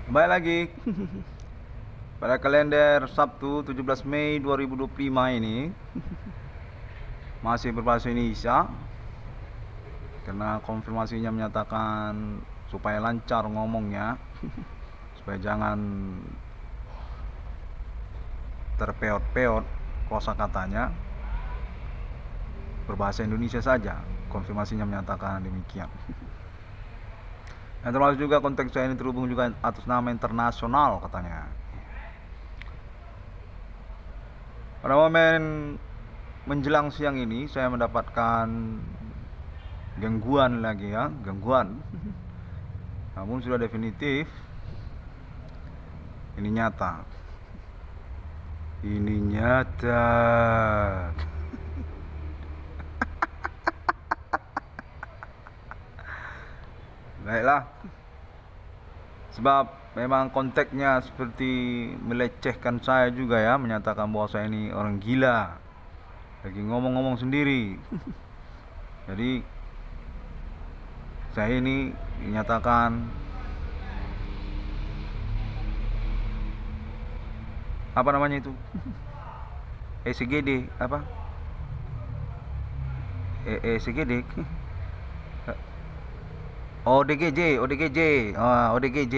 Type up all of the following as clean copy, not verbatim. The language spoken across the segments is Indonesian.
Kembali lagi pada kalender Sabtu 17 Mei 2025 ini. Masih berbahasa Indonesia karena konfirmasinya menyatakan supaya lancar ngomongnya, supaya jangan terpeot-peot kosakatanya, berbahasa Indonesia saja. Konfirmasinya menyatakan demikian. Dan termasuk juga konteks saya ini terhubung juga atas nama internasional katanya. Pada momen menjelang siang ini saya mendapatkan gangguan lagi ya, gangguan. Namun sudah definitif. Ini nyata. Ini nyata. Baiklah. Sebab memang konteksnya seperti melecehkan saya juga ya, menyatakan bahwa saya ini orang gila. Lagi ngomong-ngomong sendiri. Jadi saya ini dinyatakan apa namanya itu? ECGD apa? ECGD. ODGJ, ODGJ, ODGJ.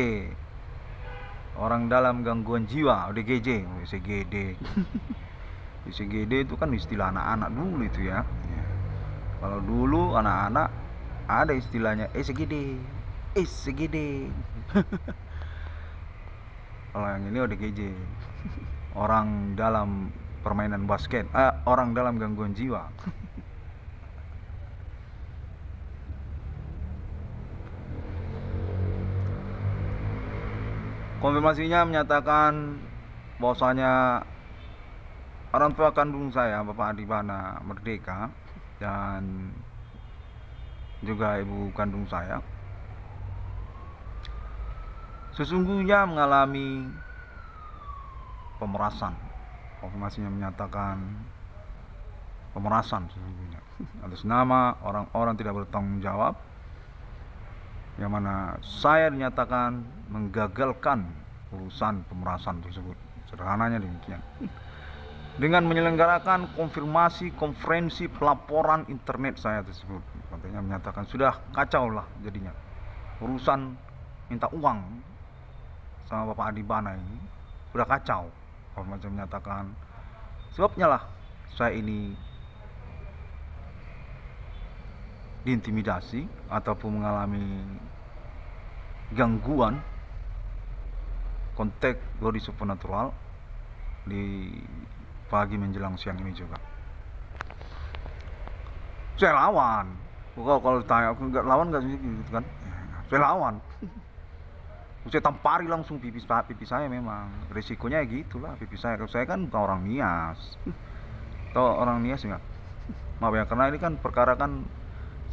Orang dalam gangguan jiwa, ODGJ, ECGD. ECGD itu kan istilah anak-anak dulu itu ya. Kalau dulu anak-anak ada istilahnya ECGD, ECGD. Kalau yang ini ODGJ, orang dalam permainan basket, orang dalam gangguan jiwa. Konfirmasinya menyatakan bahwasanya orang tua kandung saya, Bapak Adibana Merdeka, dan juga ibu kandung saya, sesungguhnya mengalami pemerasan. Konfirmasinya menyatakan pemerasan sesungguhnya atas nama orang-orang tidak bertanggung jawab, yang mana saya dinyatakan menggagalkan urusan pemerasan tersebut. Sederhananya demikian. Dengan menyelenggarakan konferensi pelaporan internet saya tersebut, katanya menyatakan sudah kacau lah jadinya urusan minta uang sama Bapak Adibana ini sudah kacau. Macam menyatakan sebabnya lah saya ini diintimidasi ataupun mengalami gangguan konteks body supernatural di pagi menjelang siang ini juga. Saya lawan. Kalau tanya aku nggak lawan nggak sih gitu kan? Saya lawan. Saya tampari langsung pipi saya memang. Risikonya gitulah pipi saya. Kalau saya kan bukan orang Nias. Tahu orang Nias nggak? Maaf ya, karena ini kan perkara kan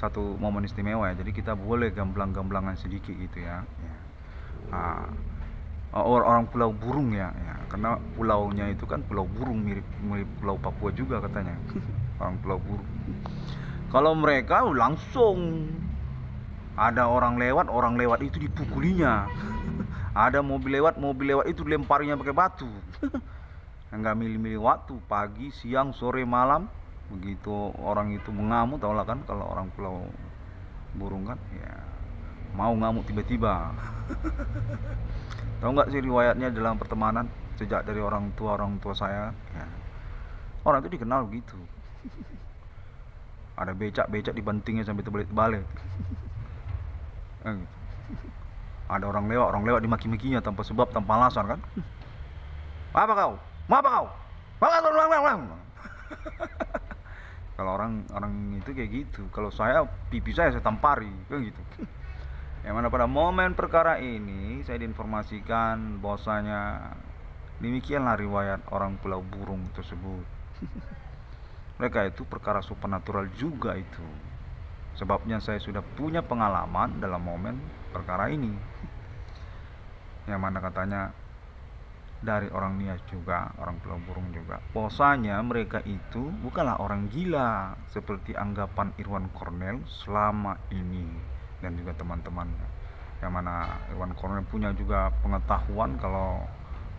satu momen istimewa ya. Jadi kita boleh gamblang-gamblangan sedikit gitu ya. Nah, orang Pulau Burung ya, karena pulaunya itu kan Pulau Burung, mirip Pulau Papua juga katanya. Orang Pulau Burung. Kalau mereka langsung ada orang lewat itu dipukulinya. Ada mobil lewat itu dilemparinya pakai batu. Enggak milih-milih waktu, pagi, siang, sore, malam. Begitu orang itu mengamuk, tau lah kan kalau orang Pulau Burung kan, ya mau ngamuk tiba-tiba. Tahu nggak sih riwayatnya dalam pertemanan sejak dari orang tua saya ya. Orang itu dikenal begitu. Ada becak dibantingnya sampai terbalik-balik. Gitu. Ada orang lewat dimaki-makinya tanpa sebab, tanpa alasan kan. Apa kau? Apa kau? Kalau orang itu kayak gitu. Kalau saya pipi saya tampari kan gitu. Yang mana pada momen perkara ini saya diinformasikan bahwasanya demikianlah riwayat orang Pulau Burung tersebut. Mereka itu perkara supernatural juga itu. Sebabnya saya sudah punya pengalaman dalam momen perkara ini. Yang mana katanya dari orang Nias juga, orang Pulau Burung juga, bahwasanya mereka itu bukanlah orang gila seperti anggapan Irwan Cornell selama ini dan juga teman-temannya. yang mana Irwan Cornel punya juga pengetahuan kalau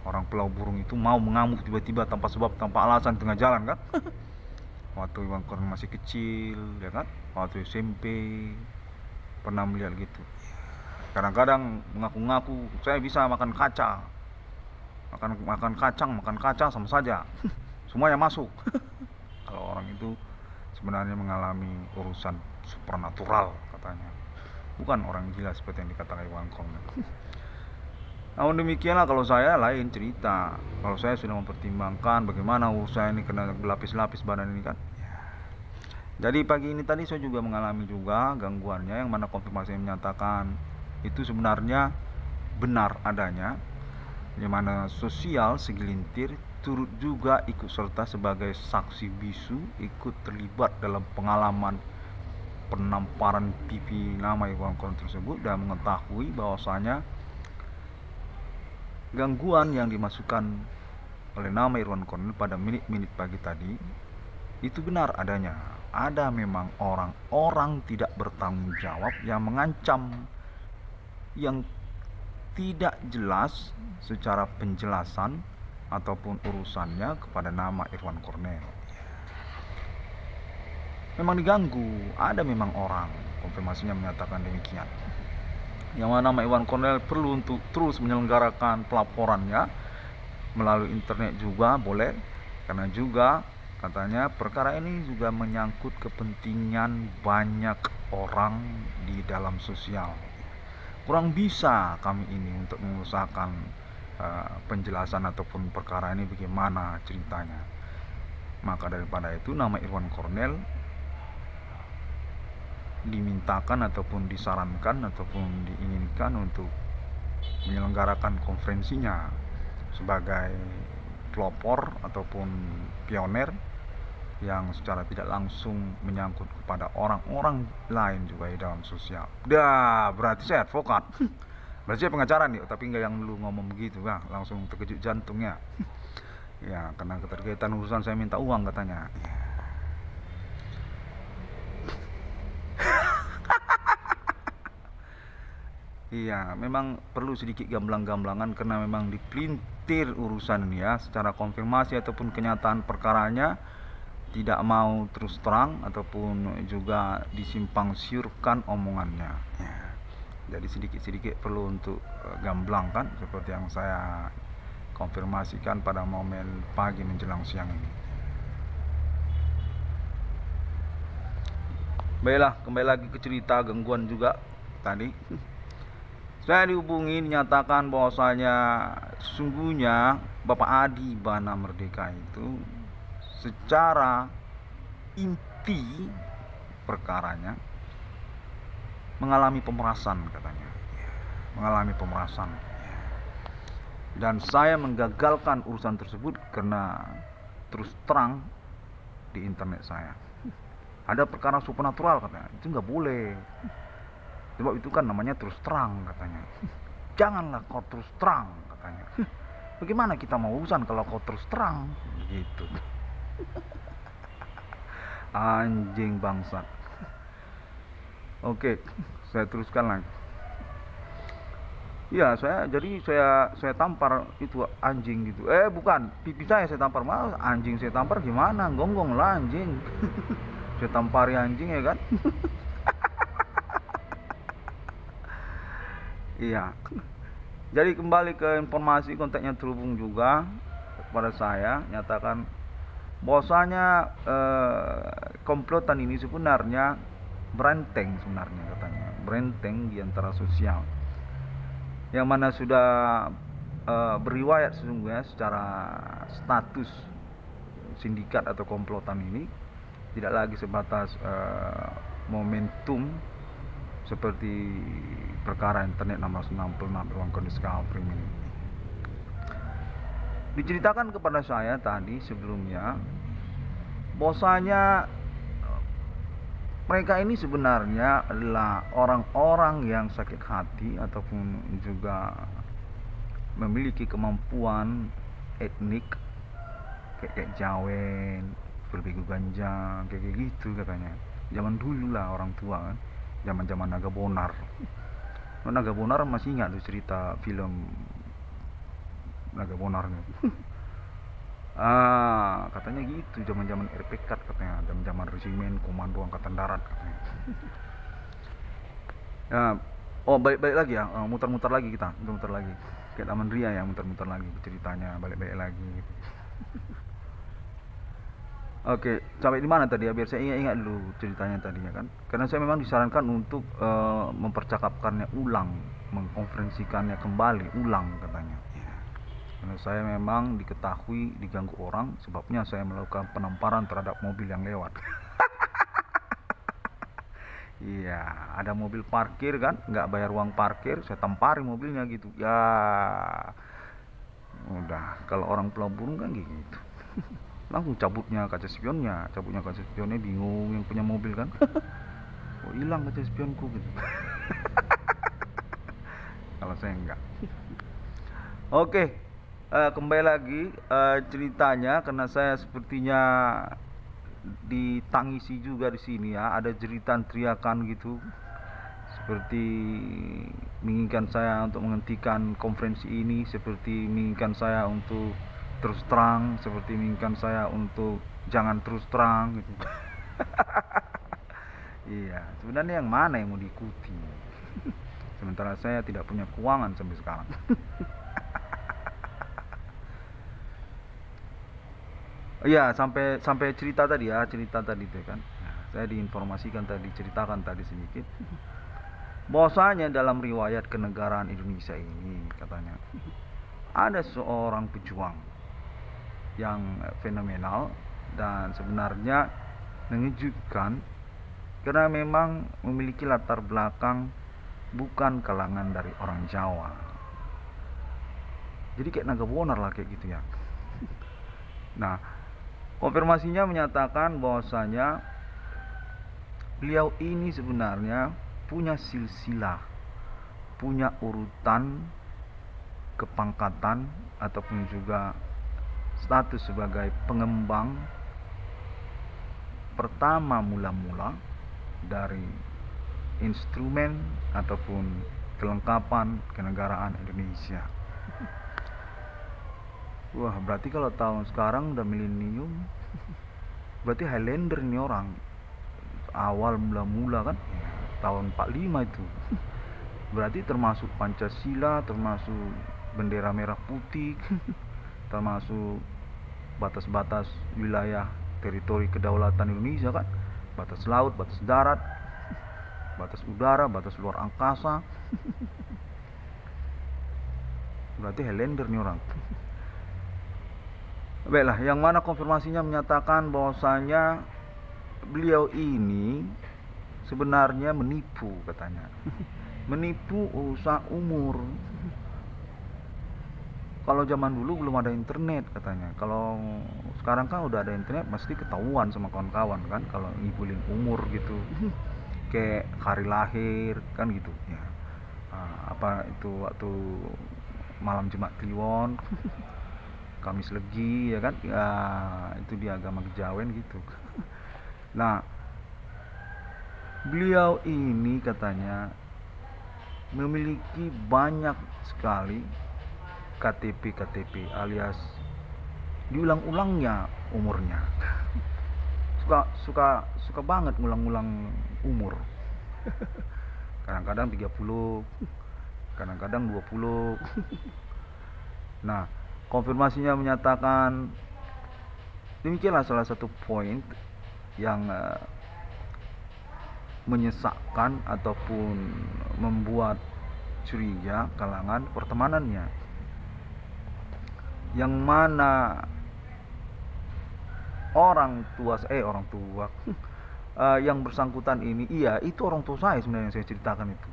orang pelau burung itu mau mengamuk tiba-tiba tanpa sebab, tanpa alasan tengah jalan kan. Waktu Irwan Cornel masih kecil ya kan, waktu SMP pernah melihat gitu. Kadang-kadang mengaku-ngaku saya bisa makan kaca, makan kacang sama saja semuanya masuk. Kalau orang itu sebenarnya mengalami urusan supernatural katanya, bukan orang gila seperti yang dikatakan Irwan Cornel. Namun demikianlah, kalau saya lain cerita. Kalau saya sudah mempertimbangkan bagaimana urusan ini, kena berlapis-lapis badan ini kan. Jadi pagi ini tadi saya juga mengalami juga gangguannya, yang mana konfirmasi menyatakan itu sebenarnya benar adanya, yang mana sosial segelintir turut juga ikut serta sebagai saksi bisu, ikut terlibat dalam pengalaman penamparan pipi nama Irwan Cornel tersebut, dan mengetahui bahwasanya gangguan yang dimasukkan oleh nama Irwan Cornel pada menit-menit pagi tadi itu benar adanya. Ada memang orang-orang tidak bertanggung jawab yang mengancam, yang tidak jelas secara penjelasan ataupun urusannya kepada nama Irwan Cornel. Memang diganggu, ada memang orang, konfirmasinya menyatakan demikian. Yang mana nama Irwan Cornel perlu untuk terus menyelenggarakan pelaporannya melalui internet juga boleh, karena juga katanya perkara ini juga menyangkut kepentingan banyak orang di dalam sosial. Kurang bisa kami ini untuk mengusahakan penjelasan ataupun perkara ini bagaimana ceritanya. Maka daripada itu nama Irwan Cornel dimintakan ataupun disarankan ataupun diinginkan untuk menyelenggarakan konferensinya sebagai pelopor ataupun pioner yang secara tidak langsung menyangkut kepada orang-orang lain juga di dalam sosial. Dah, berarti saya advokat. Berarti saya pengacara nih, tapi nggak yang dulu ngomong begitu, kan? Langsung terkejut jantungnya. Ya, karena keterkaitan urusan saya minta uang katanya. Iya, memang perlu sedikit gamblang-gamblangan karena memang dipelintir urusan ini ya, secara konfirmasi ataupun kenyataan perkaranya tidak mau terus terang ataupun juga disimpang siurkan omongannya. Ya. Jadi sedikit-sedikit perlu untuk gamblang kan, seperti yang saya konfirmasikan pada momen pagi menjelang siang ini. Baiklah, kembali lagi ke cerita gangguan juga tadi. Saya dihubungi dinyatakan bahwasanya sesungguhnya Bapak Adi Bana Merdeka itu secara inti perkaranya mengalami pemerasan katanya. Mengalami pemerasan. Dan saya menggagalkan urusan tersebut karena terus terang di internet saya. Ada perkara supernatural katanya. Itu nggak boleh. Sebab itu kan namanya terus terang katanya. Janganlah kau terus terang katanya. Bagaimana kita mau urusan kalau kau terus terang? Gitu. Anjing bangsat. Oke, saya teruskan lagi. Ya, saya tampar itu anjing gitu. Bukan, pipi saya tampar, malah anjing saya tampar gimana? Gonggong lah anjing. Saya tampari anjing ya kan? Iya. Jadi kembali ke informasi, kontaknya terhubung juga kepada saya, nyatakan bahwasanya komplotan ini sebenarnya berenteng sebenarnya katanya. Berenteng di antara sosial. Yang mana sudah beriwayat sesungguhnya secara status sindikat atau komplotan ini tidak lagi sebatas momentum seperti perkara internet 666 Irwan Cornel Scalpring ini. Diceritakan kepada saya tadi sebelumnya bahwasanya mereka ini sebenarnya adalah orang-orang yang sakit hati ataupun juga memiliki kemampuan etnik kayak Jawen, berbegu ganja, kayak gitu katanya. Zaman dulu lah orang tua kan, zaman-zaman Naga Bonar. Naga Bonar masih ingat tuh cerita film Naga Bonar nih. Katanya gitu, zaman-zaman RPK katanya, zaman-zaman resimen komando angkatan darat katanya. Ya, oh balik-balik lagi ya, muter-muter lagi kita, muter-muter lagi. Kayak Taman Ria ya, muter-muter lagi ceritanya, balik-balik lagi gitu. Oke, sampai di mana tadi ya? Biar saya ingat-ingat dulu ceritanya tadinya kan. Karena saya memang disarankan untuk mempercakapkannya ulang, mengkonferensikannya kembali ulang katanya. Ya. Karena saya memang diketahui diganggu orang, sebabnya saya melakukan penamparan terhadap mobil yang lewat. Iya, ada mobil parkir kan, nggak bayar uang parkir, saya tampari mobilnya gitu. Ya, udah. Kalau orang pulau burung kan gitu. Langsung cabutnya kaca spionnya bingung yang punya mobil kan. Oh hilang kaca spionku gitu. Kalau saya enggak. Oke, kembali lagi ceritanya karena saya sepertinya ditangisi juga di sini ya, ada jeritan teriakan gitu seperti menginginkan saya untuk menghentikan konferensi ini, seperti menginginkan saya untuk terus terang, seperti menginginkan saya untuk jangan terus terang gitu. Iya, sebenarnya yang mana yang mau diikuti? Sementara saya tidak punya keuangan sampai sekarang. Iya, sampai sampai cerita tadi ya, cerita tadi itu kan. Nah, saya diinformasikan tadi, ceritakan tadi sedikit. Bahwasanya dalam riwayat kenegaraan Indonesia ini katanya ada seorang pejuang yang fenomenal dan sebenarnya mengejutkan karena memang memiliki latar belakang bukan kalangan dari orang Jawa. Jadi kayak Naga Bonar lah kayak gitu ya. Nah, konfirmasinya menyatakan bahwasanya beliau ini sebenarnya punya silsilah, punya urutan kepangkatan ataupun juga status sebagai pengembang pertama mula-mula dari instrumen ataupun kelengkapan kenegaraan Indonesia. Wah, berarti kalau tahun sekarang udah milenium, berarti Highlander ini orang awal mula-mula kan, tahun 45 itu. Berarti termasuk Pancasila, termasuk bendera merah putih, termasuk batas-batas wilayah teritori kedaulatan Indonesia kan, batas laut, batas darat, batas udara, batas luar angkasa. Berarti Highlander nih orang. Baiklah, yang mana konfirmasinya menyatakan bahwasanya beliau ini sebenarnya menipu katanya. Menipu urusan umur. Kalau zaman dulu belum ada internet katanya. Kalau sekarang kan udah ada internet, pasti ketahuan sama kawan-kawan kan kalau ngibulin umur gitu. Kayak hari lahir kan gitu ya. Apa itu waktu malam Jumat Kliwon, Kamis Legi ya kan. Ya, itu di agama Kejawen gitu. Nah, beliau ini katanya memiliki banyak sekali KTP alias diulang-ulangnya umurnya. Suka banget ngulang-ulang umur. Kadang-kadang 30, kadang-kadang 20. Nah, konfirmasinya menyatakan demikianlah salah satu poin yang menyesakkan ataupun membuat curiga kalangan pertemanannya, yang mana orang tua yang bersangkutan ini, iya itu orang tua saya sebenarnya yang saya ceritakan itu.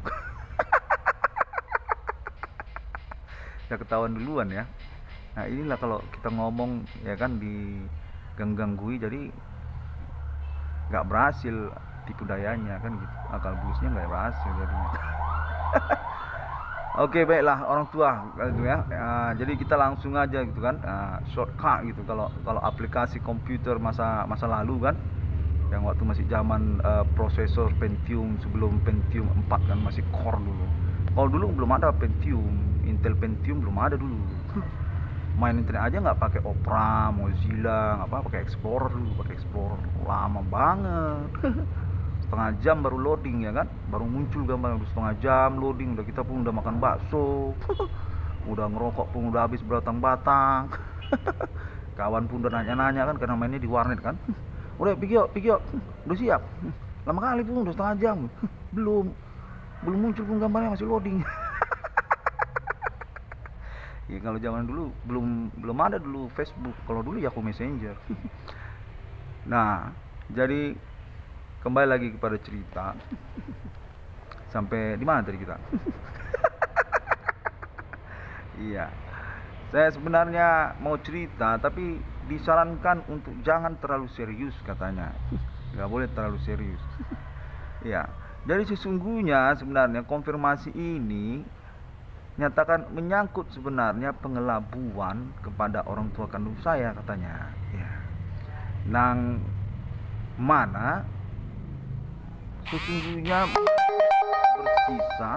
Ya ketahuan duluan ya. Nah inilah kalau kita ngomong ya kan digangganggui, jadi nggak berhasil tipu dayanya kan gitu, akal bulusnya nggak berhasil jadinya. Oke, baiklah orang tua gitu ya. Jadi kita langsung aja gitu kan, shortcut gitu kalau aplikasi komputer masa lalu kan, yang waktu masih zaman prosesor Pentium sebelum Pentium 4 kan, masih core dulu. Kalau dulu belum ada Pentium, Intel Pentium belum ada dulu. Main internet aja nggak pakai Opera, Mozilla, nggak apa, pakai Explorer dulu, pakai Explorer. Lama banget. Setengah jam baru loading ya kan, baru muncul gambar, udah setengah jam loading, udah kita pun udah makan bakso. Udah ngerokok pun udah habis batang-batang. Kawan pun udah nanya-nanya kan, karena mainnya di warnet kan. Udah pergi yuk, udah siap. Lama kali pun udah setengah jam. belum belum muncul pun gambarnya, masih loading. Ya kalau zaman dulu belum ada dulu Facebook, kalau dulu Yahoo Messenger. Nah, jadi kembali lagi kepada cerita. Sampai di mana tadi kita? Iya. Saya sebenarnya mau cerita, tapi disarankan untuk jangan terlalu serius katanya. Nggak boleh terlalu serius. Iya. Jadi sesungguhnya sebenarnya konfirmasi ini nyatakan menyangkut sebenarnya pengelabuan kepada orang tua kandung saya katanya. Ya. Nang mana sesungguhnya bersisa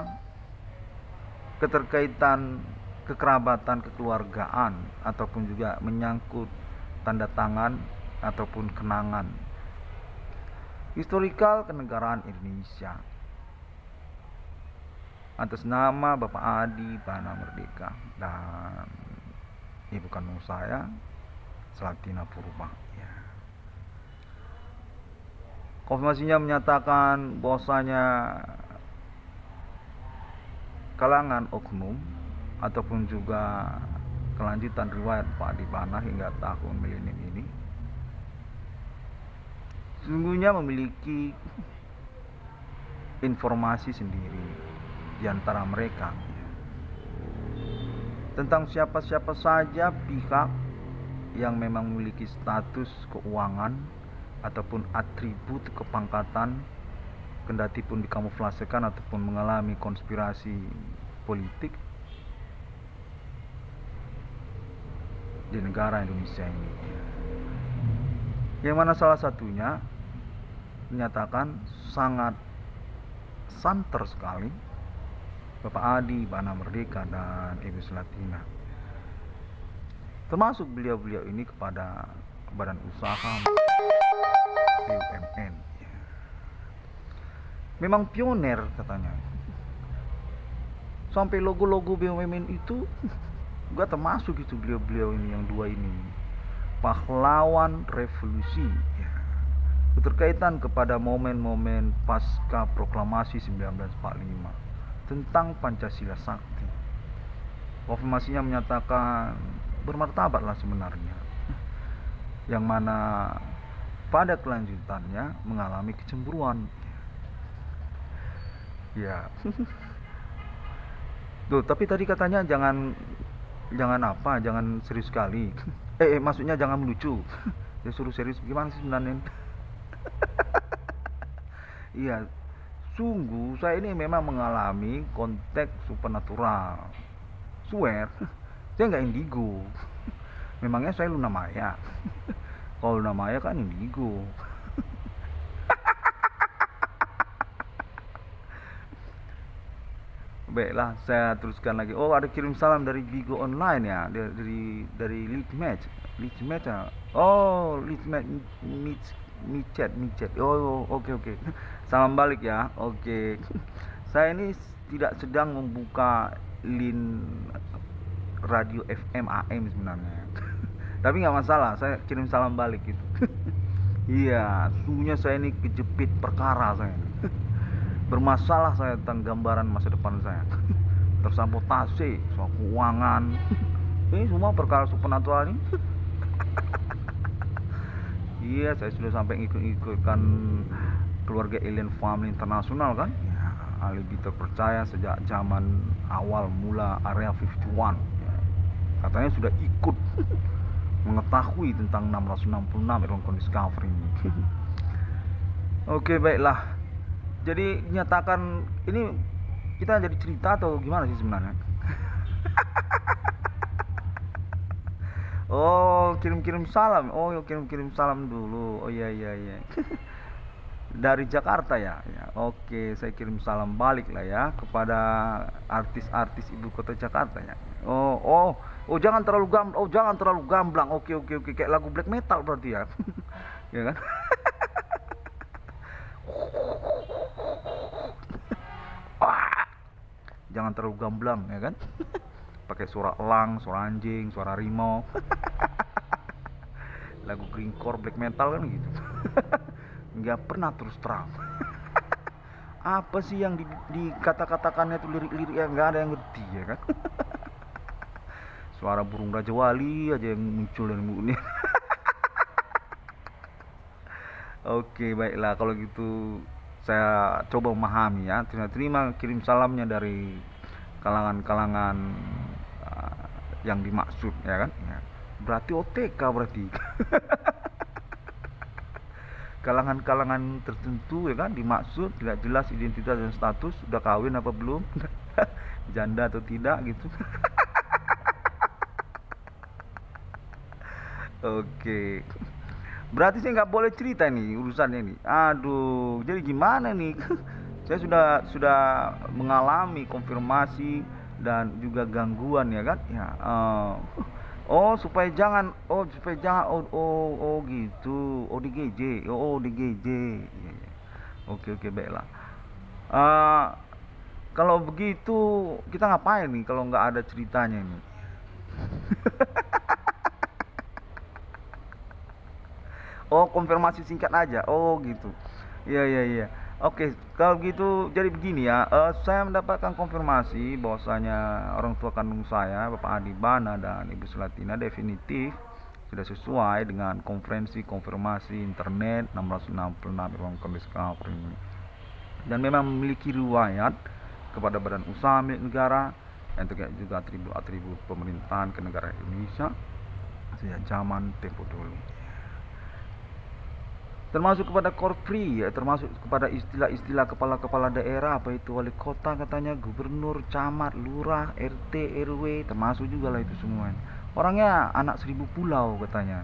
keterkaitan kekerabatan kekeluargaan ataupun juga menyangkut tanda tangan ataupun kenangan historikal kenegaraan Indonesia atas nama Bapak Adi Bana Merdeka dan ibu kandung saya Selatina Purba. Ya. Konfirmasinya menyatakan bahwasanya kalangan oknum ataupun juga kelanjutan riwayat Pak Adi Bana hingga tahun milenium ini sesungguhnya memiliki informasi sendiri di antara mereka tentang siapa-siapa saja pihak yang memang memiliki status keuangan ataupun atribut kepangkatan kendati pun dikamuflasekan ataupun mengalami konspirasi politik di negara Indonesia ini, yang mana salah satunya menyatakan sangat santer sekali Bapak Adi Bana Merdeka dan Ibu Selatina, termasuk beliau-beliau ini kepada badan usaha BUMN. Memang pioner katanya, sampai logo-logo BUMN itu gak termasuk itu beliau-beliau ini, yang dua ini pahlawan revolusi ya. Keterkaitan kepada momen-momen pasca proklamasi 1945 tentang Pancasila Sakti. Konfirmasinya menyatakan bermartabatlah sebenarnya, yang mana pada kelanjutannya mengalami kecemburuan. Ya. Tuh, tapi tadi katanya jangan serius sekali. Maksudnya jangan melucu. Dia suruh serius gimana sih sebenarnya? Iya, sungguh saya ini memang mengalami konteks supernatural. Swear, saya nggak indigo. Memangnya saya Luna Maya. Kalau Luna Maya kan indigo. Baiklah, saya teruskan lagi. Oh, ada kirim salam dari Bigo Online ya, dari Lead Match ya. Oh, Lead Match micet. Oh, oke. Salam balik ya. Oke. Saya ini tidak sedang membuka link radio FM AM sebenarnya. Tapi nggak masalah, saya kirim salam balik gitu. Iya, sungguhnya saya ini kejepit perkara saya. Bermasalah saya tentang gambaran masa depan saya. Tersabotase soal keuangan. Ini semua perkara supernatural ini. Iya, saya sudah sampai ikut-ikutkan keluarga Alien Family Internasional kan. Ya, alibi terpercaya sejak zaman awal mula Area 51 ya. Katanya sudah ikut mengetahui tentang 666 Eroncon Discovery ini. Oke, baiklah. Jadi nyatakan ini kita jadi cerita atau gimana sih sebenarnya? Oh, kirim salam. Oh, kirim salam dulu. Oh iya. Dari Jakarta ya? Ya, oke, saya kirim salam balik lah ya kepada artis-artis ibu kota Jakarta ya. Oh, oh, oh jangan terlalu gamblang. Oke, oke, oke, kayak lagu black metal berarti ya. Ya kan? Wah, jangan terlalu gamblang ya kan? Pakai suara elang, suara anjing, suara rimau. Lagu grindcore black metal kan gitu. Nggak pernah terus terang. Apa sih yang dikata-katakannya itu lirik-lirik yang nggak ada yang ngerti ya kan? Suara burung Raja Wali aja yang muncul dari mulutnya. Oke, baiklah kalau gitu saya coba memahami ya. Terima kirim salamnya dari kalangan-kalangan uh, yang dimaksud ya kan? Ya. Berarti OTK berarti. Kalangan-kalangan tertentu ya kan dimaksud, tidak jelas identitas dan status, sudah kawin apa belum, janda atau tidak gitu. Oke. Berarti saya nggak boleh cerita nih urusannya nih. Aduh, jadi gimana nih? Saya sudah mengalami konfirmasi dan juga gangguan ya kan? Ya. Oh supaya jangan gitu. Oh DGJ. Oh DGJ. Iya, iya. Oke oke baiklah. Eh kalau begitu kita ngapain nih kalau nggak ada ceritanya nih? Oh, konfirmasi singkat aja. Oh, gitu. Iya, iya, iya. Oke, kalau gitu jadi begini ya. Saya mendapatkan konfirmasi bahwasanya orang tua kandung saya, Bapak Adi Bana dan Ibu Selatina definitif sudah sesuai dengan konferensi konfirmasi internet 666 ruang kondisi Kapri dan memang memiliki riwayat kepada badan usaha milik negara yang terkait juga atribut-atribut pemerintahan kenegaraan Indonesia sejak zaman tempo dulu, termasuk kepada korpri ya, termasuk kepada istilah-istilah kepala-kepala daerah, apa itu wali kota katanya, gubernur, camat, lurah, RT, RW, termasuk juga lah itu semua. Orangnya anak 1000 pulau katanya.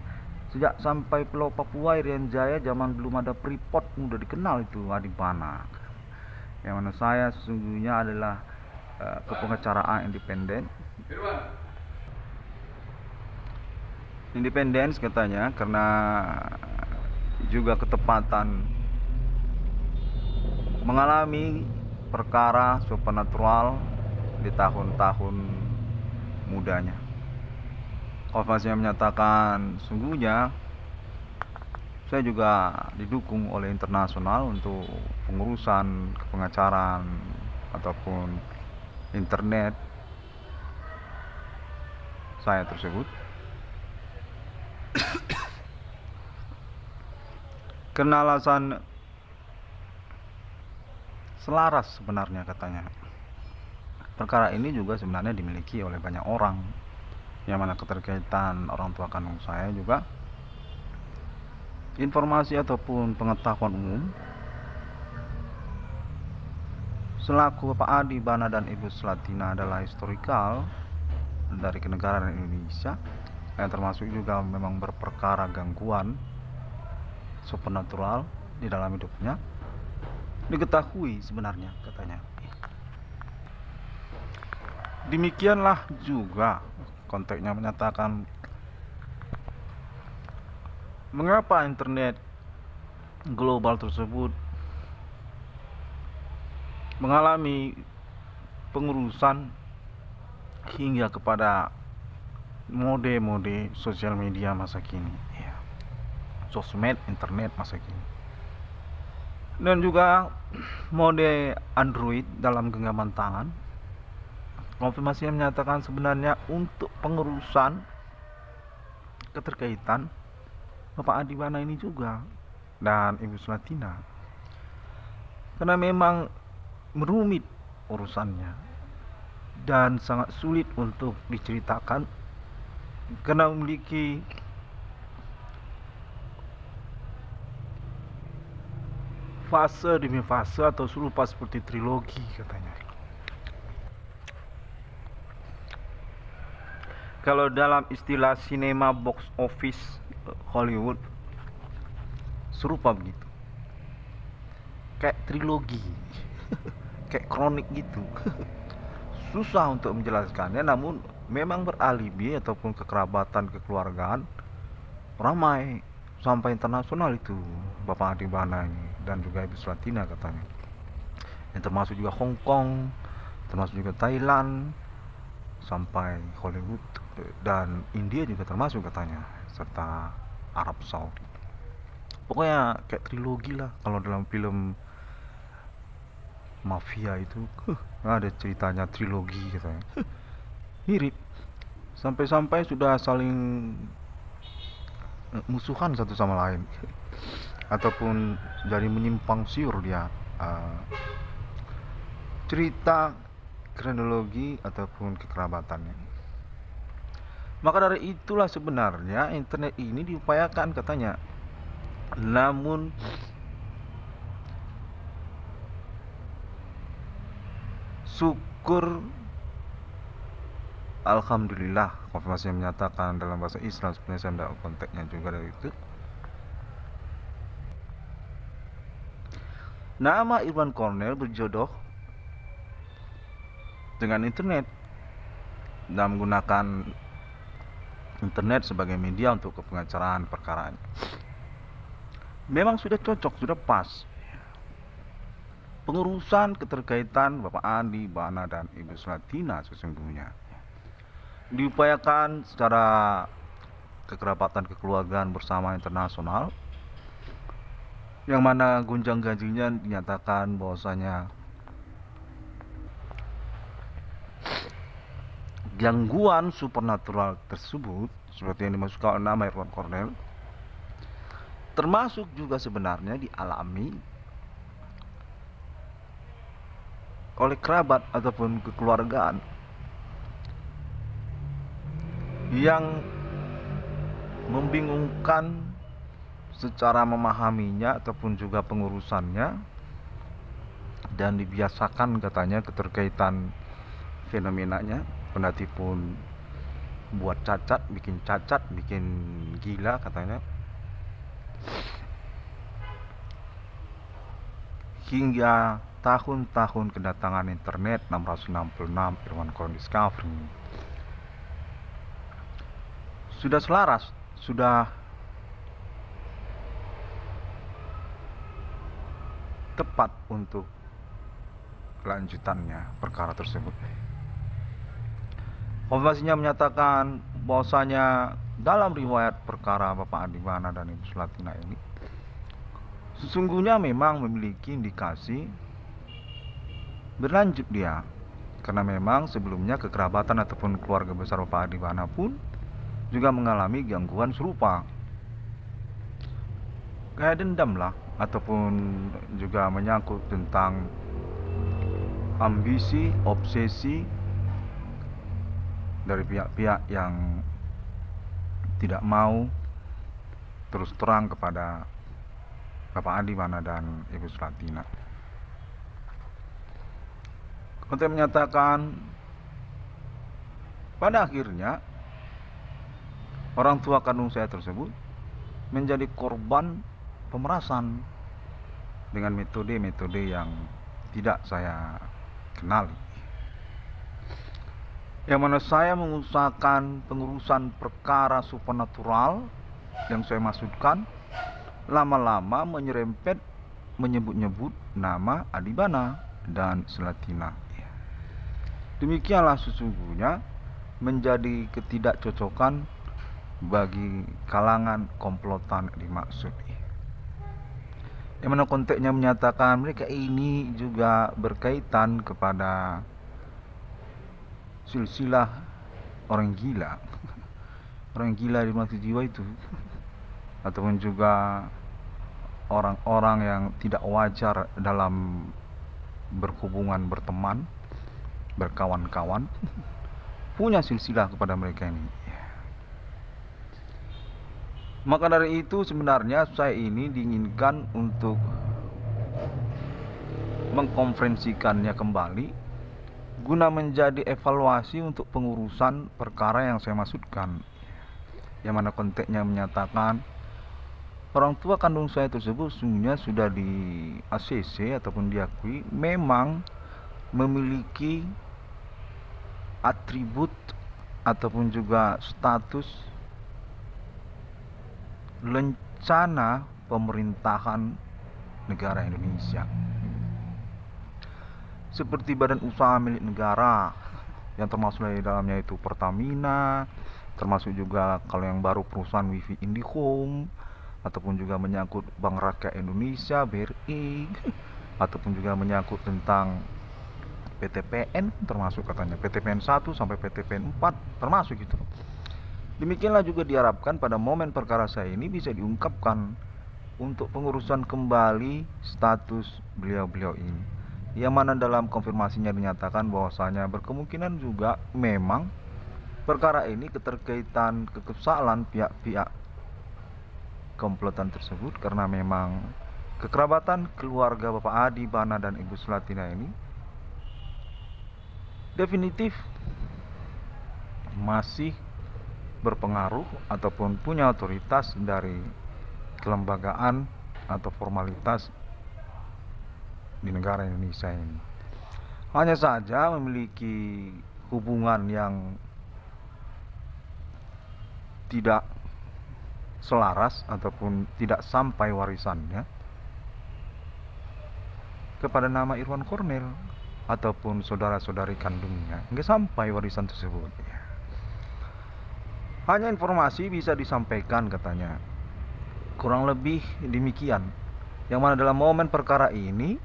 Sejak sampai Pulau Papua Irian Jaya zaman belum ada Freeport udah dikenal itu Adibana. Yang mana saya sesungguhnya adalah kepengacaraan independen. Independen katanya karena juga ketepatan mengalami perkara supernatural di tahun-tahun mudanya. Konfirmasinya menyatakan sungguhnya saya juga didukung oleh internasional untuk pengurusan kepengacaraan ataupun internet saya tersebut. Karena alasan selaras sebenarnya katanya. Perkara ini juga sebenarnya dimiliki oleh banyak orang, yang mana keterkaitan orang tua kandung saya juga informasi ataupun pengetahuan umum selaku Bapak Adi Bana dan Ibu Selatina adalah historikal dari kenegaraan Indonesia yang termasuk juga memang berperkara gangguan supernatural di dalam hidupnya diketahui sebenarnya katanya. Demikianlah juga konteksnya menyatakan mengapa internet global tersebut mengalami pengurusan hingga kepada mode-mode sosial media masa kini ya. Sosmed internet masa kini dan juga mode Android dalam genggaman tangan. Konfirmasinya menyatakan sebenarnya untuk pengurusan keterkaitan Bapak Adi Bana ini juga dan Ibu Selatina karena memang merumit urusannya dan sangat sulit untuk diceritakan karena memiliki fase demi fase atau serupa seperti trilogi katanya. Kalau dalam istilah sinema box office Hollywood serupa begitu. trilogi kayak kronik gitu. Susah untuk menjelaskannya, namun memang beralibi ataupun kekerabatan kekeluargaan ramai sampai internasional itu Bapak Adi Bana ini, dan juga Ibu Sulatina katanya, yang termasuk juga Hong Kong, termasuk juga Thailand, sampai Hollywood dan India juga termasuk katanya, serta Arab Saudi. Pokoknya kayak trilogi lah kalau dalam film mafia itu. Ada ceritanya trilogi katanya. Mirip. Sampai-sampai sudah saling musuhan satu sama lain. Ataupun jadi menyimpang siur dia. Cerita kronologi ataupun kekerabatannya. Maka dari itulah sebenarnya internet ini diupayakan katanya. Namun syukur alhamdulillah, konfirmasi yang menyatakan dalam bahasa Islam, sebenarnya saya tidak konteksnya juga dari itu. Nama Irwan Cornell berjodoh dengan internet dan menggunakan internet sebagai media untuk kepengacaraan perkaranya. Memang sudah cocok, sudah pas. Pengurusan keterkaitan Bapak Adi Bana dan Ibu Sulatina sesungguhnya diupayakan secara kekerabatan kekeluargaan bersama internasional, yang mana gunjang ganjingnya dinyatakan bahwasanya gangguan supernatural tersebut seperti yang dimaksudkan nama Irwan Cornell termasuk juga sebenarnya dialami oleh kerabat ataupun kekeluargaan yang membingungkan secara memahaminya ataupun juga pengurusannya, dan dibiasakan katanya keterkaitan fenomenanya, kendati pun buat cacat, bikin gila katanya. Hingga tahun-tahun kedatangan internet 666 Irwan Cornell Discovery sudah selaras, sudah tepat untuk kelanjutannya perkara tersebut. Konfirmasinya menyatakan bahwasanya dalam riwayat perkara Bapak Adi Bana dan Ibu Sulatina ini sesungguhnya memang memiliki indikasi berlanjut dia, karena memang sebelumnya kekerabatan ataupun keluarga besar Bapak Adi Bana pun juga mengalami gangguan serupa, kayak dendam lah, ataupun juga menyangkut tentang ambisi, obsesi dari pihak-pihak yang tidak mau terus terang kepada Bapak Adi Bana dan Ibu Sulatina. Konten menyatakan pada akhirnya orang tua kandung saya tersebut menjadi korban pemerasan dengan metode-metode yang tidak saya kenali, yang mana saya mengusahakan pengurusan perkara supernatural yang saya maksudkan lama-lama menyerempet menyebut-nyebut nama Adi Bana dan Sulatina. Demikianlah sesungguhnya menjadi ketidakcocokan bagi kalangan komplotan dimaksud, yang mana konteksnya menyatakan mereka ini juga berkaitan kepada silsilah orang gila orang gila dimaksud jiwa itu, ataupun juga orang-orang yang tidak wajar dalam berhubungan, berteman, berkawan-kawan, punya silsilah kepada mereka ini. Maka dari itu sebenarnya saya ini diinginkan untuk mengkonferensikannya kembali guna menjadi evaluasi untuk pengurusan perkara yang saya maksudkan, yang mana konteksnya menyatakan orang tua kandung saya tersebut sesungguhnya sudah di ACC ataupun diakui memang memiliki atribut ataupun juga status lencana pemerintahan negara Indonesia seperti badan usaha milik negara yang termasuk dari dalamnya itu Pertamina, termasuk juga kalau yang baru perusahaan Wifi Indihome, ataupun juga menyangkut Bank Rakyat Indonesia BRI, ataupun juga menyangkut tentang PTPN, termasuk katanya PTPN 1 sampai PTPN 4 termasuk itu. Demikianlah juga diharapkan pada momen perkara saya ini bisa diungkapkan untuk pengurusan kembali status beliau-beliau ini, yang mana dalam konfirmasinya dinyatakan bahwasanya berkemungkinan juga memang perkara ini keterkaitan kesalahan pihak-pihak komplotan tersebut, karena memang kekerabatan keluarga Bapak Adi Bana dan Ibu Sulatina ini definitif masih berpengaruh ataupun punya otoritas dari kelembagaan atau formalitas di negara Indonesia ini. Hanya saja memiliki hubungan yang tidak selaras ataupun tidak sampai warisannya kepada nama Irwan Cornel ataupun saudara-saudari kandungnya, nggak sampai warisan tersebut. Hanya informasi bisa disampaikan katanya, kurang lebih demikian, yang mana dalam momen perkara ini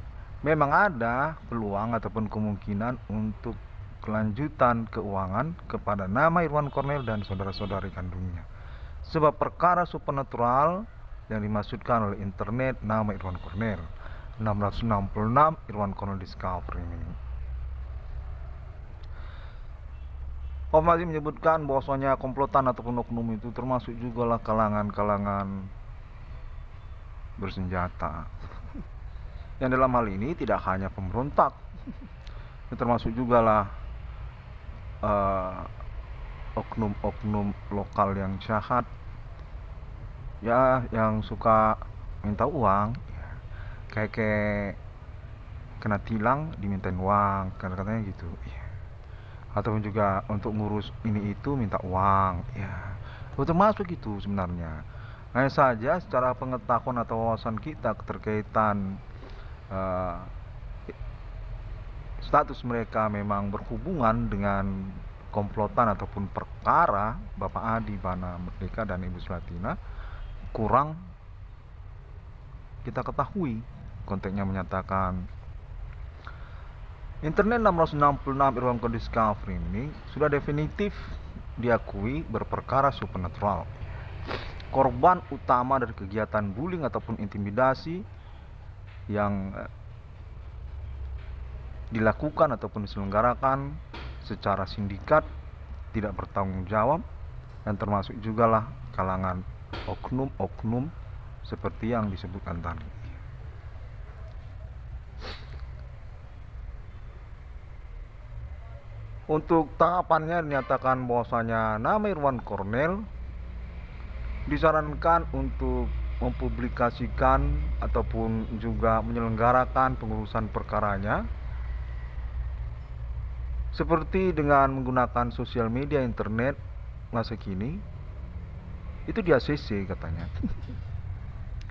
memang ada peluang ataupun kemungkinan untuk kelanjutan keuangan kepada nama Irwan Cornel dan saudara-saudari kandungnya. Sebab perkara supernatural yang dimaksudkan oleh internet nama Irwan Cornel 666 Irwan Cornel Discovery ini. Masih menyebutkan bahwasanya komplotan ataupun oknum itu termasuk juga lah kalangan-kalangan bersenjata. Yang dalam hal ini tidak hanya pemberontak, termasuk juga lah oknum-oknum lokal yang jahat, ya, yang suka minta uang, kayak kena tilang dimintain uang, katanya gitu, ataupun juga untuk ngurus ini itu minta uang, ya, termasuk itu sebenarnya. Hanya saja secara pengetahuan atau wawasan kita keterkaitan status mereka memang berhubungan dengan komplotan ataupun perkara Bapak Adi Bana Merdeka dan Ibu Sulatina kurang kita ketahui. Konteksnya menyatakan internet 666 Irwan Cornel Discovery ini sudah definitif diakui berperkara supernatural. Korban utama dari kegiatan bullying ataupun intimidasi yang dilakukan ataupun diselenggarakan secara sindikat tidak bertanggung jawab, dan termasuk juga lah kalangan oknum-oknum seperti yang disebutkan tadi. Untuk tahapannya dinyatakan bahwasanya nama Irwan Cornel disarankan untuk mempublikasikan ataupun juga menyelenggarakan pengurusan perkaranya seperti dengan menggunakan sosial media internet masa kini itu di ACC katanya.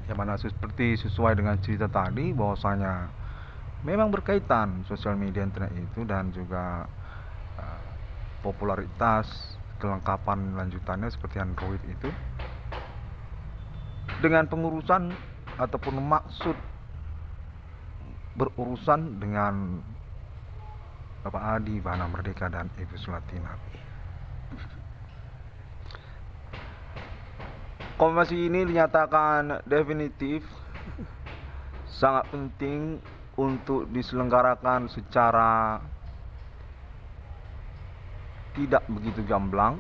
Yang mana seperti sesuai dengan cerita tadi bahwasanya memang berkaitan sosial media internet itu dan juga popularitas kelengkapan lanjutannya seperti Android itu dengan pengurusan ataupun maksud berurusan dengan Bapak Adi Bana Merdeka dan Ibu Sulatina. Konfirmasi ini dinyatakan definitif sangat penting untuk diselenggarakan secara tidak begitu gamblang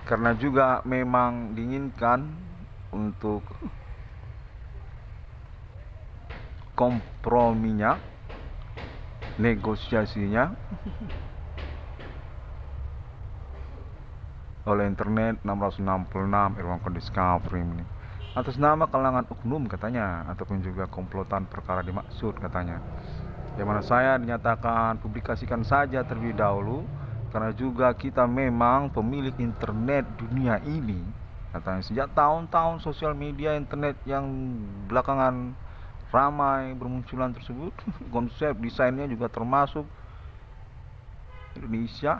karena juga memang diinginkan untuk komprominya, negosiasinya oleh internet 666 Irwan Cornel Discovery ini. atas nama kalangan oknum katanya, ataupun juga komplotan perkara dimaksud katanya. Yang mana saya dinyatakan publikasikan saja terlebih dahulu, karena juga kita memang pemilik internet dunia ini katanya. Sejak tahun-tahun sosial media internet yang belakangan ramai bermunculan tersebut, konsep desainnya juga termasuk Indonesia,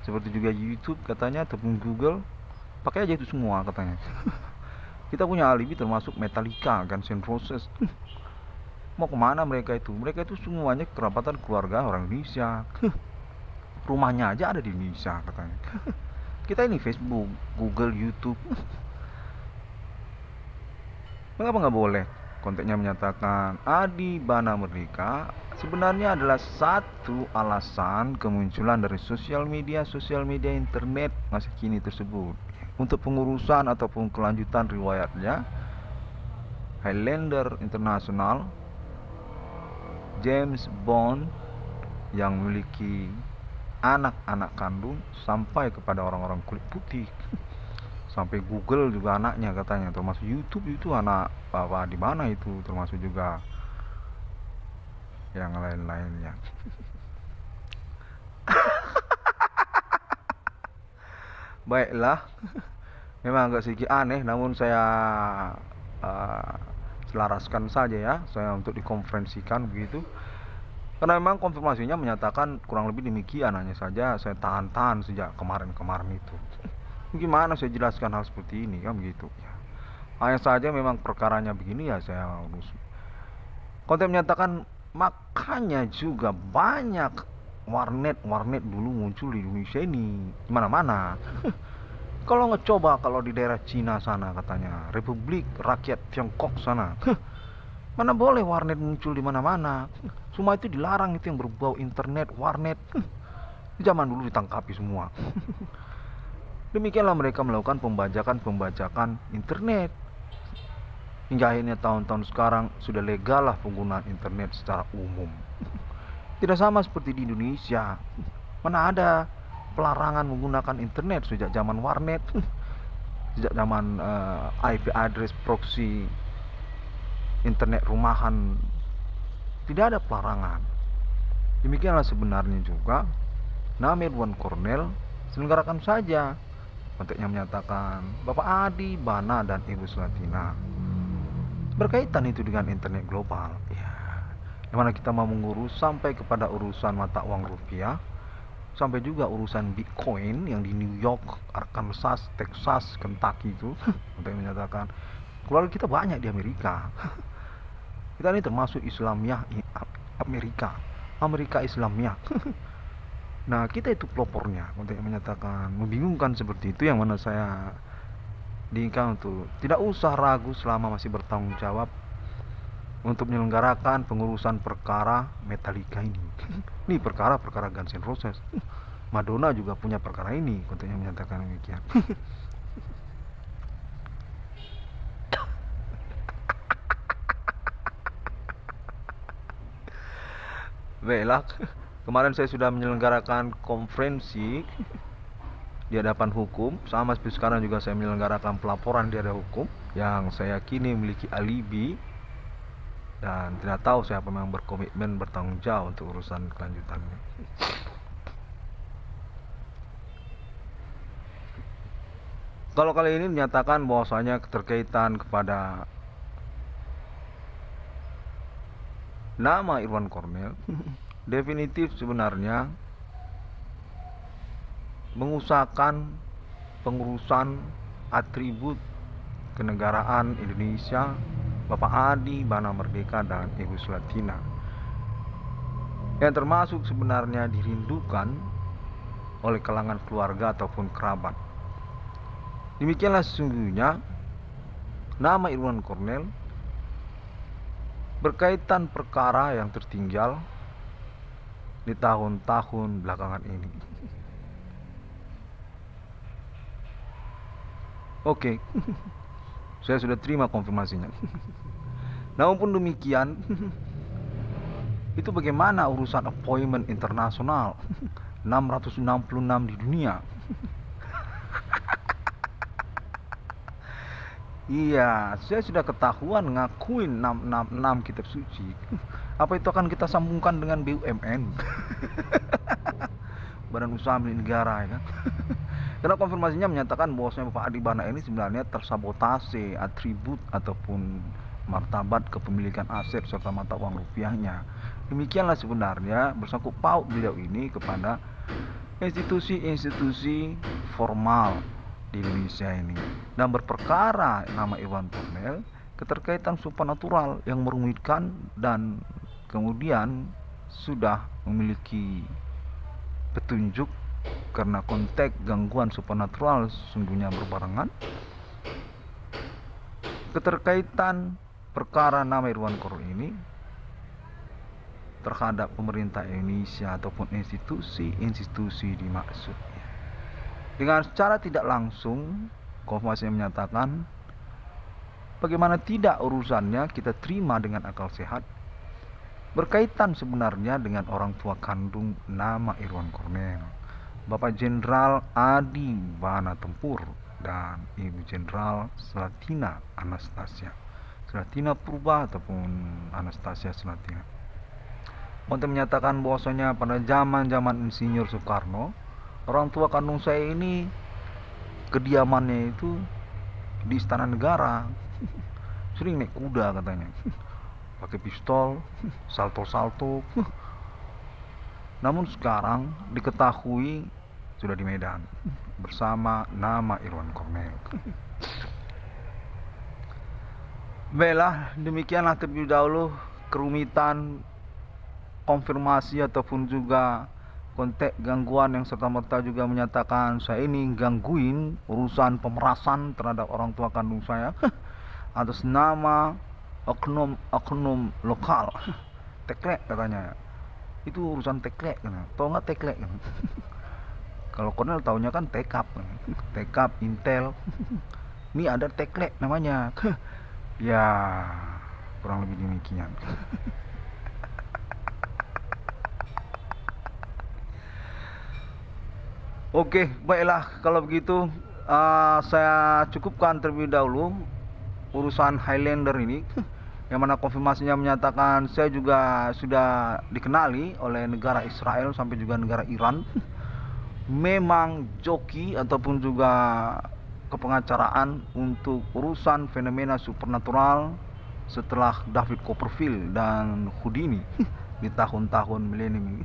seperti juga YouTube katanya, ataupun Google, pakai aja itu semua katanya. Kita punya alibi termasuk Metallica, Guns N' Roses. Mau kemana mereka itu? Mereka itu semuanya kerabatan keluarga orang Indonesia. Rumahnya aja ada di Indonesia katanya. Kita ini Facebook, Google, YouTube. Mengapa nggak boleh? Kontennya menyatakan Adi Bana Merdeka sebenarnya adalah satu alasan kemunculan dari sosial media internet masa kini tersebut untuk pengurusan ataupun kelanjutan riwayatnya. Highlander International, James Bond yang memiliki anak-anak kandung sampai kepada orang-orang kulit putih. Sampai Google juga anaknya katanya, termasuk YouTube itu anak apa di mana itu, termasuk juga yang lain-lainnya. Baiklah, memang agak sedikit aneh, namun saya selaraskan saja ya, saya untuk dikonferensikan begitu. Karena memang konfirmasinya menyatakan kurang lebih demikian, hanya saja saya tahan-tahan sejak kemarin-kemarin itu. Gimana saya jelaskan hal seperti ini kan begitu ya. Hanya saja memang perkaranya begini ya, saya urus. Konten menyatakan makanya juga banyak warnet dulu muncul di Indonesia ini, di mana-mana. Kalau ngecoba kalau di daerah Cina sana katanya, Republik Rakyat Tiongkok sana, mana boleh warnet muncul di mana-mana. Semua itu dilarang, itu yang berbau internet, warnet. Zaman dulu ditangkapi semua. Demikianlah mereka melakukan pembajakan internet. Hingga akhirnya tahun-tahun sekarang sudah legal lah penggunaan internet secara umum. Tidak sama seperti di Indonesia. Mana ada pelarangan menggunakan internet sejak zaman warnet, sejak zaman IP address proxy internet rumahan. Tidak ada pelarangan. Demikianlah sebenarnya juga nama Irwan Cornell selenggarakan saja. Konteknya menyatakan Bapak Adi Bana dan Ibu Sulatina berkaitan itu dengan internet global ya, yang mana kita mau mengurus sampai kepada urusan mata uang rupiah, sampai juga urusan Bitcoin yang di New York, Arkansas, Texas, Kentucky itu. Konteknya menyatakan keluarga kita banyak di Amerika. Kita ini termasuk Islamiyah Amerika Islamiyah. Nah, kita itu pelopornya. Untuk menyatakan membingungkan seperti itu, yang mana saya diinginkan untuk tidak usah ragu selama masih bertanggung jawab untuk menyelenggarakan pengurusan perkara Metallica ini. Ini perkara Guns N' Roses. Madonna juga punya perkara ini, kontennya menyatakan demikian. Baiklah, kemarin saya sudah menyelenggarakan konferensi di hadapan hukum, sama seperti sekarang juga saya menyelenggarakan pelaporan di hadapan hukum yang saya yakini memiliki alibi dan tidak tahu siapa yang berkomitmen bertanggung jawab untuk urusan kelanjutannya. Kalau kali ini menyatakan bahwasanya keterkaitan kepada nama Irwan Cornell definitif sebenarnya mengusahakan pengurusan atribut kenegaraan Indonesia Bapak Adi Bana Merdeka dan Ibu Sulatina, yang termasuk sebenarnya dirindukan oleh kalangan keluarga ataupun kerabat. Demikianlah sesungguhnya nama Irwan Cornell berkaitan perkara yang tertinggal di tahun-tahun belakangan ini. Oke, saya sudah terima konfirmasinya. Namun pun demikian, itu bagaimana urusan appointment internasional 666 di dunia? Iya, saya sudah ketahuan ngakuin 666 kitab suci. Apa itu akan kita sambungkan dengan BUMN? Badan Usaha Milik Negara, ya kan? Karena konfirmasinya menyatakan bahwasanya Bapak Adi Bana ini sebenarnya tersabotase atribut ataupun martabat kepemilikan aset serta mata uang rupiahnya. Demikianlah sebenarnya bersangkut paut beliau ini kepada institusi-institusi formal di Indonesia ini, dan berperkara nama Irwan Kornel keterkaitan supernatural yang merumitkan dan kemudian sudah memiliki petunjuk karena konteks gangguan supernatural sesungguhnya berbarengan. Keterkaitan perkara nama Irwan Kornel ini terhadap pemerintah Indonesia ataupun institusi-institusi dimaksud. Dengan secara tidak langsung, konfirmasi menyatakan bagaimana tidak urusannya kita terima dengan akal sehat, berkaitan sebenarnya dengan orang tua kandung nama Irwan Kornel, Bapak Jenderal Adi Bana Tempur dan Ibu Jenderal Selatina Anastasia Selatina Purba ataupun Anastasia Selatina. Untuk menyatakan bahwasanya pada zaman Insinyur Soekarno, orang tua kandung saya ini kediamannya itu di Istana Negara. Sering naik kuda katanya, pakai pistol, salto-salto. Namun sekarang diketahui sudah di Medan bersama nama Irwan Kornel. Baiklah, demikianlah terlebih dahulu kerumitan konfirmasi ataupun juga konteks gangguan yang serta-merta juga menyatakan saya ini gangguin urusan pemerasan terhadap orang tua kandung saya atas nama oknum lokal. Teklek katanya, itu urusan teklek kan, tau nggak teklek kan? Kalau Kornel taunya kan tekap kan? Tekap Intel. Ini ada teklek namanya. Ya kurang lebih demikian. Oke, baiklah kalau begitu saya cukupkan terlebih dahulu urusan Highlander ini, yang mana konfirmasinya menyatakan saya juga sudah dikenali oleh negara Israel sampai juga negara Iran. Memang joki ataupun juga kepengacaraan untuk urusan fenomena supernatural setelah David Copperfield dan Houdini di tahun-tahun milenium ini.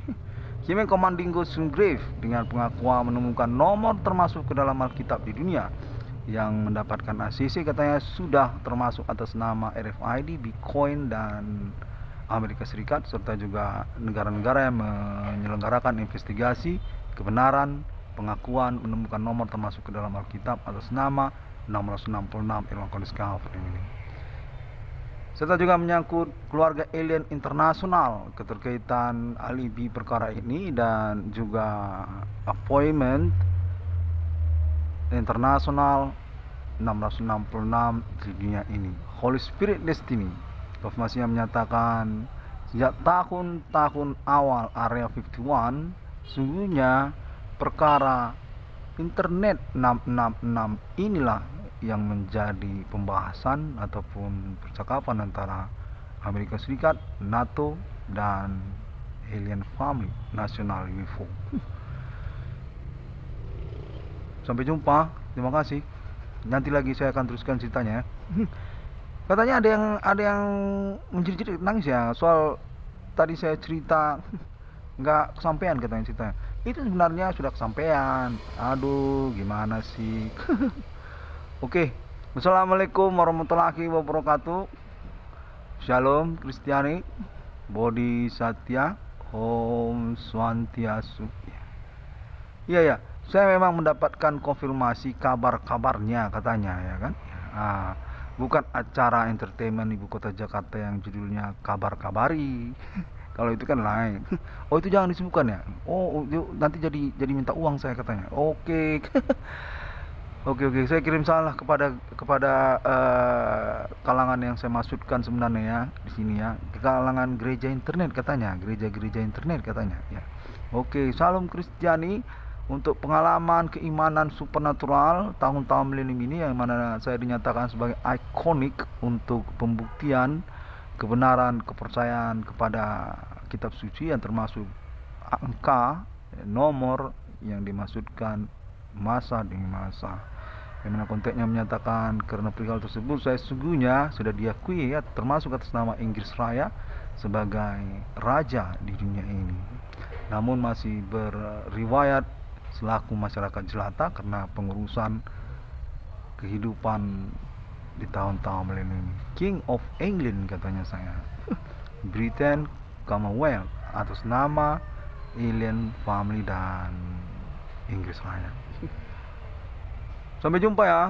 Human Commanding Ghost Grave dengan pengakuan menemukan nomor termasuk ke dalam Alkitab di dunia yang mendapatkan ACC katanya sudah termasuk atas nama RFID, Bitcoin dan Amerika Serikat serta juga negara-negara yang menyelenggarakan investigasi kebenaran pengakuan menemukan nomor termasuk ke dalam Alkitab atas nama 666 Irwan Kornel ini. Serta juga menyangkut keluarga alien internasional, keterkaitan alibi perkara ini dan juga appointment internasional 666 di dunia ini. Holy Spirit Destiny, konfirmasinya menyatakan sejak tahun-tahun awal Area 51 sungguhnya perkara internet 666 inilah yang menjadi pembahasan ataupun percakapan antara Amerika Serikat, NATO dan Alien Family National UFO. Sampai jumpa, terima kasih. Nanti lagi saya akan teruskan ceritanya. Katanya ada yang menjerit-jerit nangis ya soal tadi saya cerita nggak kesampaian katanya ceritanya. Itu sebenarnya sudah kesampaian. Aduh, gimana sih? Oke, wassalamualaikum warahmatullahi wabarakatuh. Shalom Kristiani, Bodhisatya, Om Swantiastu. Iya ya, saya memang mendapatkan konfirmasi kabar-kabarnya katanya ya kan. Bukan acara entertainment ibu kota Jakarta yang judulnya kabar-kabari. Kalau itu kan lain. Oh itu jangan disebutkan ya. Oh nanti jadi minta uang saya katanya. Oke. Oke, saya kirim salah kepada kalangan yang saya maksudkan sebenarnya ya di sini ya, ke kalangan gereja internet katanya, gereja internet katanya ya. Oke, salam Kristiani, untuk pengalaman keimanan supernatural tahun-tahun milenium ini yang mana saya dinyatakan sebagai ikonik untuk pembuktian kebenaran kepercayaan kepada kitab suci yang termasuk angka nomor yang dimaksudkan masa demi masa, yang mana konteksnya menyatakan karena perihal tersebut saya sesungguhnya sudah diakui ya termasuk atas nama Inggris Raya sebagai raja di dunia ini, namun masih berriwayat selaku masyarakat jelata karena pengurusan kehidupan di tahun-tahun milenium. King of England katanya saya. Britain Commonwealth atas nama Alien Family dan Inggris Raya. Sampai jumpa ya.